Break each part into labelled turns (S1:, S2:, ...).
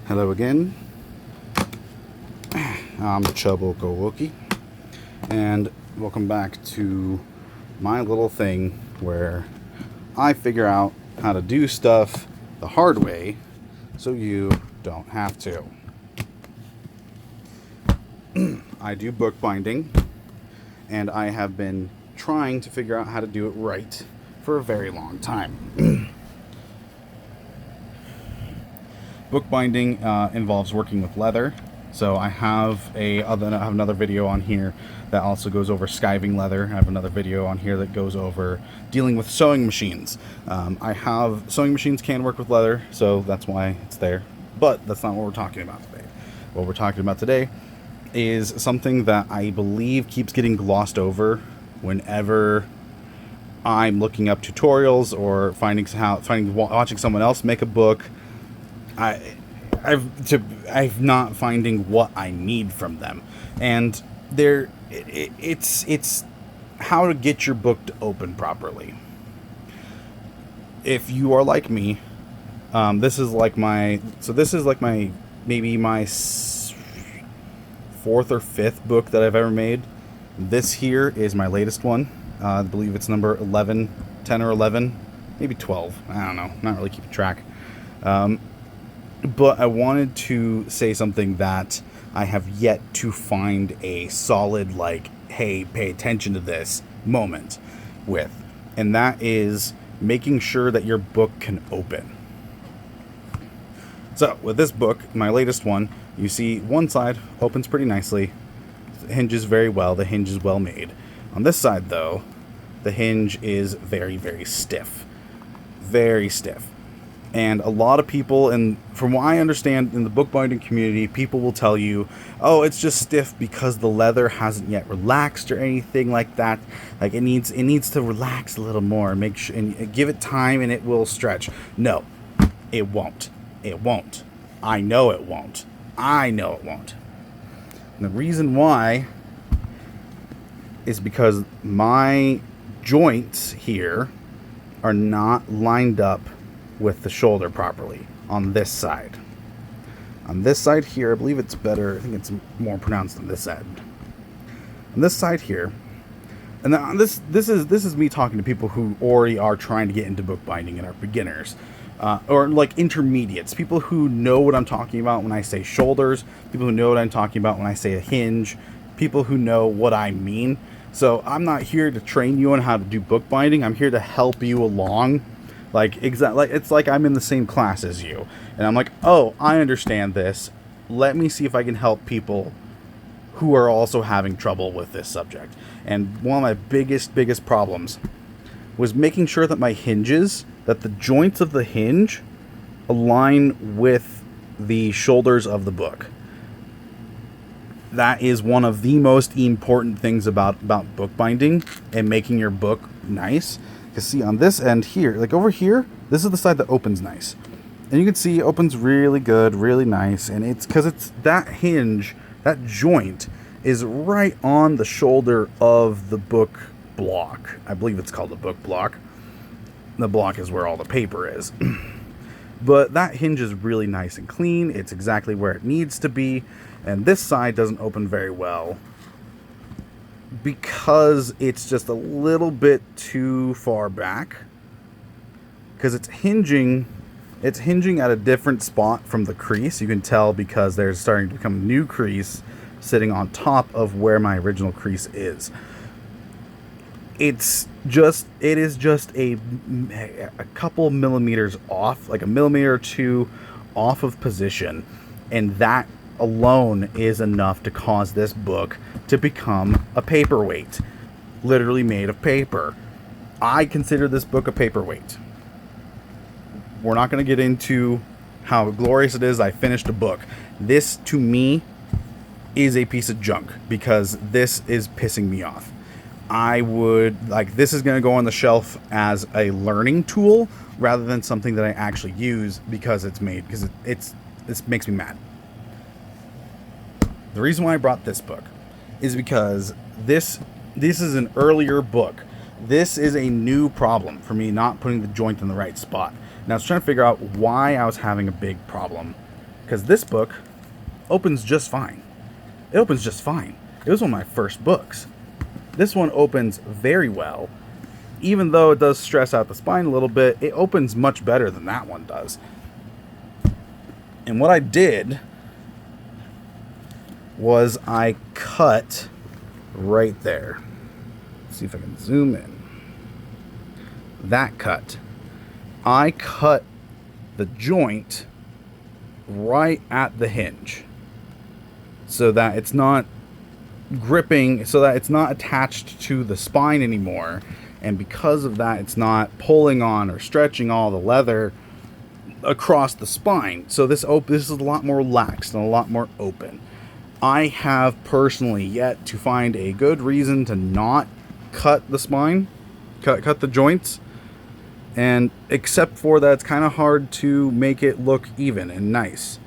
S1: Hello again. I'm Chubokowoki, and welcome back to my little thing where I figure out how to do stuff the hard way so you don't have to. I do bookbinding, and I have been trying to figure out how to do it right for a very long time. Bookbinding involves working with leather, so I have another video on here that also goes over skiving leather. I have another video on here that goes over dealing with sewing machines. Sewing machines can work with leather, so that's why it's there. But that's not what we're talking about today. What we're talking about today is something that I believe keeps getting glossed over whenever I'm looking up tutorials or watching someone else make a book. I've not finding what I need from them, and it's how to get your book to open properly. If you are like me, this is like my maybe my fourth or fifth book that I've ever made. This here is my latest one. I believe it's number 11, 10 or 11, maybe 12. I don't know. Not really keeping track. But I wanted to say something that I have yet to find a solid, hey, pay attention to this moment with. And that is making sure that your book can open. So, with this book, my latest one, you see one side opens pretty nicely. It hinges very well. The hinge is well made. On this side, though, the hinge is very, very stiff. Very stiff. And a lot of people, and from what I understand in the bookbinding community, people will tell you, oh, it's just stiff because the leather hasn't yet relaxed or anything like that. Like it needs to relax a little more, and give it time and it will stretch. No, it won't. It won't. I know it won't. And the reason why is because my joints here are not lined up with the shoulder properly on this side. On this side here, I believe it's better. I think it's more pronounced on this end. On this side here, and this is me talking to people who already are trying to get into bookbinding and are beginners, or like intermediates, people who know what I'm talking about when I say shoulders, people who know what I'm talking about when I say a hinge, people who know what I mean. So I'm not here to train you on how to do bookbinding. I'm here to help you along. It's like I'm in the same class as you, and I'm like, oh, I understand this. Let me see if I can help people who are also having trouble with this subject. And one of my biggest problems was making sure that that the joints of the hinge align with the shoulders of the book. That is one of the most important things about bookbinding and making your book nice. Because see, on this end here, like over here, this is the side that opens nice. And you can see it opens really good, really nice. And it's because it's that hinge, that joint is right on the shoulder of the book block. I believe it's called the book block. The block is where all the paper is. But that hinge is really nice and clean. It's exactly where it needs to be. And this side doesn't open very well because it's just a little bit too far back, because it's hinging at a different spot from the crease. You can tell because there's starting to become a new crease sitting on top of where my original crease is. It is just a couple millimeters off, like a millimeter or two off of position, and that alone is enough to cause this book to become a paperweight, literally made of paper. I consider this book a paperweight. We're not going to get into how glorious it is I finished a book. This, to me, is a piece of junk because this is pissing me off. This is going to go on the shelf as a learning tool rather than something that I actually use because it makes me mad. The reason why I brought this book is because this is an earlier book. This is a new problem for me not putting the joint in the right spot. And I was trying to figure out why I was having a big problem because this book opens just fine. It opens just fine. It was one of my first books. This one opens very well. Even though it does stress out the spine a little bit, it opens much better than that one does. And what I did was I cut right there. Let's see if I can zoom in. That cut. I cut the joint right at the hinge so that it's not gripping, so that it's not attached to the spine anymore, and because of that it's not pulling on or stretching all the leather across the spine. So this is a lot more relaxed and a lot more open. I have personally yet to find a good reason to not cut the spine, cut the joints, and except for that, it's kind of hard to make it look even and nice.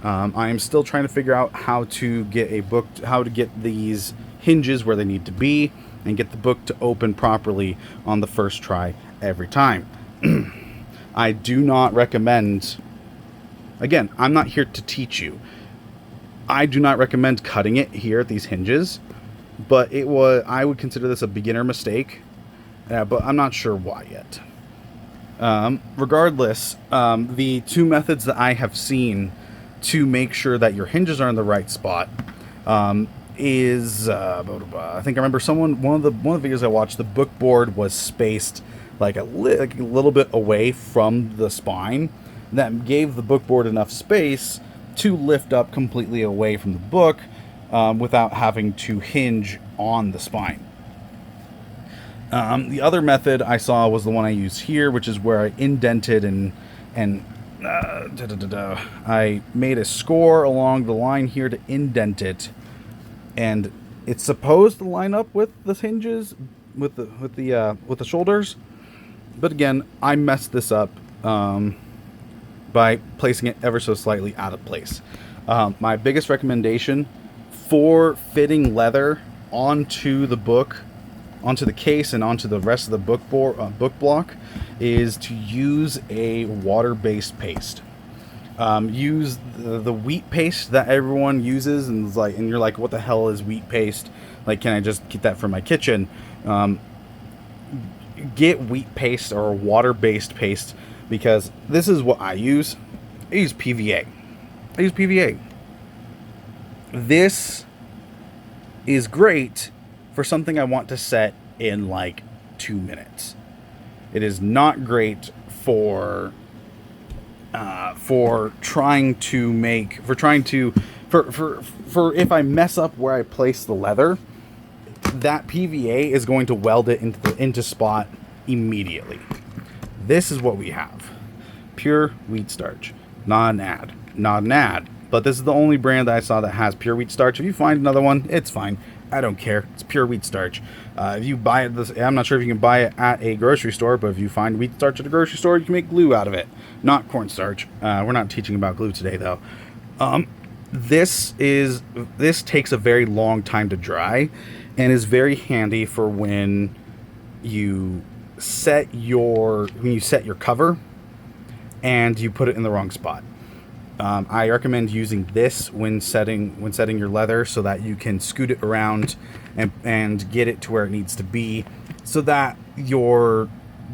S1: I am still trying to figure out how to get these hinges where they need to be and get the book to open properly on the first try every time. I do not recommend, again, I'm not here to teach you. I do not recommend cutting it here at these hinges, but I would consider this a beginner mistake, but I'm not sure why yet. Regardless, the two methods that I have seen to make sure that your hinges are in the right spot is I think I remember one of the videos I watched, the book board was spaced like a little bit away from the spine. That gave the book board enough space to lift up completely away from the book without having to hinge on the spine. The other method I saw was the one I used here, which is where I indented and I made a score along the line here to indent it, and it's supposed to line up with the hinges, with the shoulders. But again, I messed this up by placing it ever so slightly out of place. My biggest recommendation for fitting leather onto the book, onto the case, and onto the rest of the book block is to use a water-based paste. Use the wheat paste that everyone uses, and you're like, what the hell is wheat paste? Like, can I just get that from my kitchen? Get wheat paste or water-based paste, because this is what I use. I use PVA. This is great for something I want to set in like 2 minutes. It is not great for if I mess up where I place the leather, that PVA is going to weld it into spot immediately. This is what we have. Pure wheat starch. Not an ad. But this is the only brand that I saw that has pure wheat starch. If you find another one, it's fine. I don't care. It's pure wheat starch. If you buy it, I'm not sure if you can buy it at a grocery store, but if you find wheat starch at a grocery store, you can make glue out of it. Not cornstarch. We're not teaching about glue today, though. This takes a very long time to dry, and is very handy for when you set your cover and you put it in the wrong spot. I recommend using this when setting your leather, so that you can scoot it around and get it to where it needs to be, so that your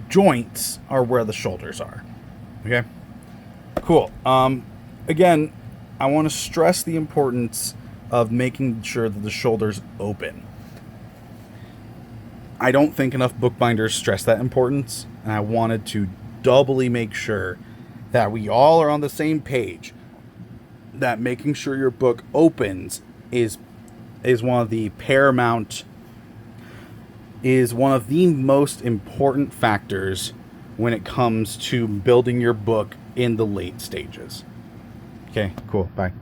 S1: joints are where the shoulders are. Okay, cool. Again, I want to stress the importance of making sure that the shoulders open. I don't think enough bookbinders stress that importance, and I wanted to doubly make sure that we all are on the same page, that making sure your book opens is one of the most important factors when it comes to building your book in the late stages. Okay, cool. Bye.